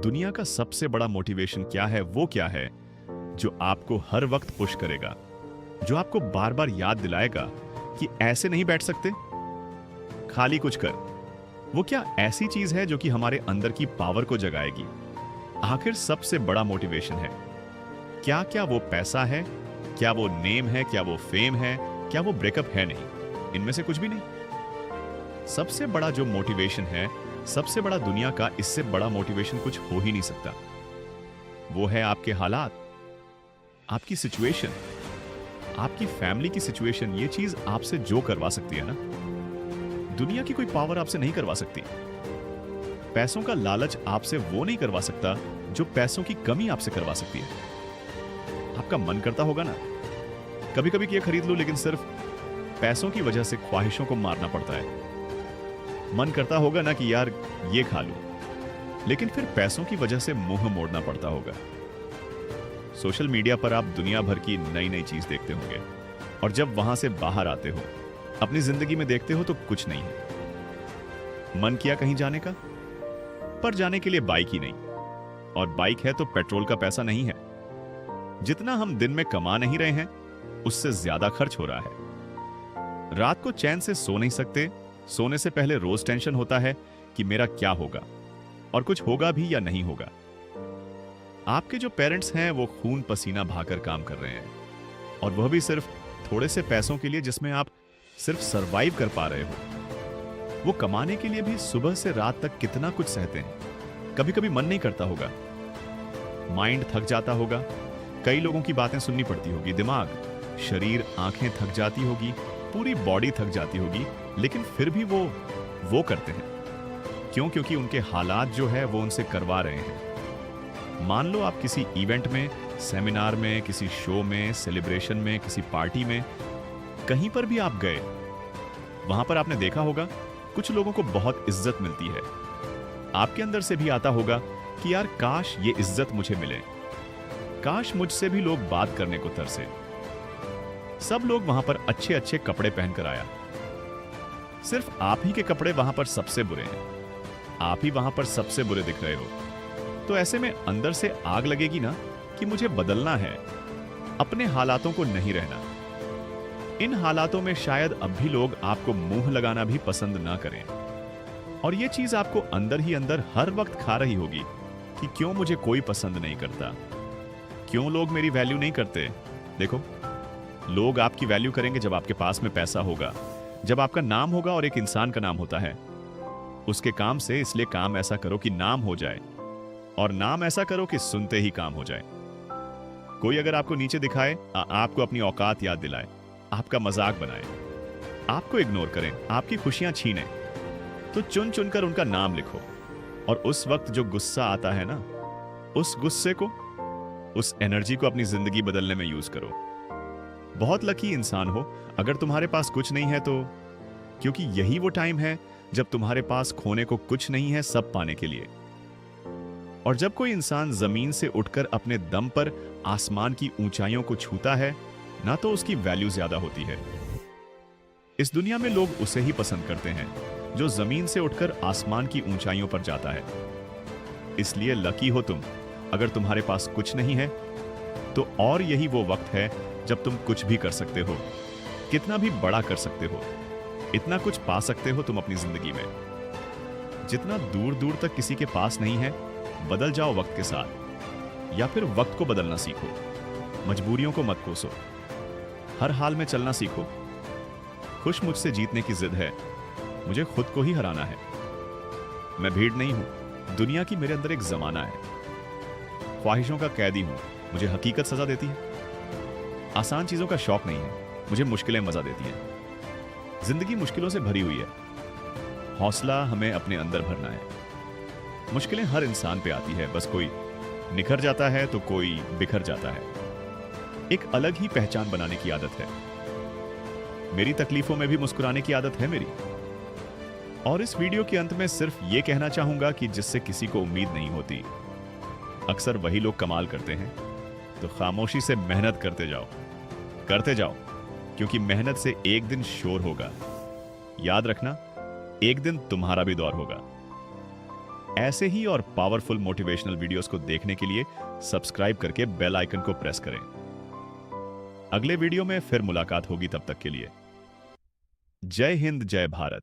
दुनिया का सबसे बड़ा मोटिवेशन क्या है? वो क्या है जो आपको हर वक्त पुश करेगा, जो आपको बार बार याद दिलाएगा कि ऐसे नहीं बैठ सकते, खाली कुछ कर? वो क्या ऐसी चीज है जो कि हमारे अंदर की पावर को जगाएगी? आखिर सबसे बड़ा मोटिवेशन है क्या? क्या वो पैसा है? क्या वो नेम है? क्या वो फेम है? क्या वो ब्रेकअप है? नहीं, इनमें से कुछ भी नहीं। सबसे बड़ा जो मोटिवेशन है, सबसे बड़ा दुनिया का, इससे बड़ा मोटिवेशन कुछ हो ही नहीं सकता। वो है आपके हालात, आपकी सिचुएशन, आपकी फैमिली की सिचुएशन। ये चीज आपसे जो करवा सकती है ना, दुनिया की कोई पावर आपसे नहीं करवा सकती। पैसों का लालच आपसे वो नहीं करवा सकता जो पैसों की कमी आपसे करवा सकती है। आपका मन करता होगा ना कभी कभी कि ये खरीद लूं, लेकिन सिर्फ पैसों की वजह से ख्वाहिशों को मारना पड़ता है। मन करता होगा ना कि यार ये खा लूं, लेकिन फिर पैसों की वजह से मुंह मोड़ना पड़ता होगा। सोशल मीडिया पर आप दुनिया भर की नई नई चीज देखते होंगे, और जब वहां से बाहर आते हो, अपनी जिंदगी में देखते हो तो कुछ नहीं है। मन किया कहीं जाने का, पर जाने के लिए बाइक ही नहीं, और बाइक है तो पेट्रोल का पैसा नहीं है। जितना हम दिन में कमा नहीं रहे हैं, उससे ज्यादा खर्च हो रहा है। रात को चैन से सो नहीं सकते, सोने से पहले रोज टेंशन होता है कि मेरा क्या होगा, और कुछ होगा भी या नहीं होगा। आपके जो पेरेंट्स हैं वो खून पसीना बहाकर काम कर रहे हैं, और वह भी सिर्फ थोड़े से पैसों के लिए जिसमें आप सिर्फ सरवाइव कर पा रहे हो। वो कमाने के लिए भी सुबह से रात तक कितना कुछ सहते हैं। कभी कभी मन नहीं करता होगा, माइंड थक जाता होगा, कई लोगों की बातें सुननी पड़ती होगी, दिमाग, शरीर, आंखें थक जाती होगी, पूरी बॉडी थक जाती होगी, लेकिन फिर भी वो करते हैं। क्यों? क्योंकि उनके हालात जो है वो उनसे करवा रहे हैं। मान लो आप किसी इवेंट में, सेमिनार में, किसी शो में, सेलिब्रेशन में, किसी पार्टी में, कहीं पर भी आप गए, वहां पर आपने देखा होगा कुछ लोगों को बहुत इज्जत मिलती है। आपके अंदर से भी आता होगा कि यार काश ये इज्जत मुझे मिले, काश मुझसे भी लोग बात करने को तरसे। सब लोग वहां पर अच्छे अच्छे कपड़े पहनकर आया, सिर्फ आप ही के कपड़े वहां पर सबसे बुरे हैं, आप ही वहां पर सबसे बुरे दिख रहे हो। तो ऐसे में अंदर से आग लगेगी ना कि मुझे बदलना है, अपने हालातों को नहीं रहना। इन हालातों में शायद अब भी लोग आपको मुंह लगाना भी पसंद ना करें, और यह चीज आपको अंदर ही अंदर हर वक्त खा रही होगी कि क्यों मुझे कोई पसंद नहीं करता, क्यों लोग मेरी वैल्यू नहीं करते। देखो, लोग आपकी वैल्यू करेंगे जब आपके पास में पैसा होगा, जब आपका नाम होगा, और एक इंसान का नाम होता है उसके काम से। इसलिए काम ऐसा करो कि नाम हो जाए, और नाम ऐसा करो कि सुनते ही काम हो जाए। कोई अगर आपको नीचे दिखाए, आपको अपनी औकात याद दिलाए, आपका मजाक बनाए, आपको इग्नोर करें, आपकी खुशियां छीने, तो चुन चुनकर उनका नाम लिखो। और उस वक्त जो गुस्सा आता है ना, उस गुस्से को, उस एनर्जी को अपनी जिंदगी बदलने में यूज करो। बहुत लकी इंसान हो अगर तुम्हारे पास कुछ नहीं है तो, क्योंकि यही वो टाइम है जब तुम्हारे पास खोने को कुछ नहीं है सब पाने के लिए। और जब कोई इंसान जमीन से उठकर अपने दम पर आसमान की ऊंचाइयों को छूता है ना, तो उसकी वैल्यू ज्यादा होती है। इस दुनिया में लोग उसे ही पसंद करते हैं जो जमीन से उठकर आसमान की ऊंचाइयों पर जाता है। इसलिए लकी हो तुम अगर तुम्हारे पास कुछ नहीं है तो, और यही वो वक्त है जब तुम कुछ भी कर सकते हो, कितना भी बड़ा कर सकते हो, इतना कुछ पा सकते हो तुम अपनी जिंदगी में जितना दूर दूर तक किसी के पास नहीं है। बदल जाओ वक्त के साथ, या फिर वक्त को बदलना सीखो। मजबूरियों को मत कोसो, हर हाल में चलना सीखो। खुश मुझसे जीतने की जिद है, मुझे खुद को ही हराना है। मैं भीड़ नहीं हूं, दुनिया की मेरे अंदर एक जमाना है। ख्वाहिशों का कैदी हूं, मुझे हकीकत सजा देती है। आसान चीजों का शौक नहीं है, मुझे मुश्किलें मजा देती हैं। जिंदगी मुश्किलों से भरी हुई है, हौसला हमें अपने अंदर भरना है। मुश्किलें हर इंसान पे आती है, बस कोई निखर जाता है तो कोई बिखर जाता है। एक अलग ही पहचान बनाने की आदत है। मेरी तकलीफों में भी मुस्कुराने की आदत है मेरी। और इस वीडियो के अंत में सिर्फ ये कहना चाहूंगा कि जिससे किसी को उम्मीद नहीं होती, अक्सर वही लोग कमाल करते हैं। तो खामोशी से मेहनत करते जाओ, क्योंकि मेहनत से एक दिन शोर होगा। याद रखना, एक दिन तुम्हारा भी दौर होगा। ऐसे ही और पावरफुल मोटिवेशनल वीडियोस को देखने के लिए सब्सक्राइब करके बेल आइकन को प्रेस करें। अगले वीडियो में फिर मुलाकात होगी, तब तक के लिए जय हिंद, जय भारत।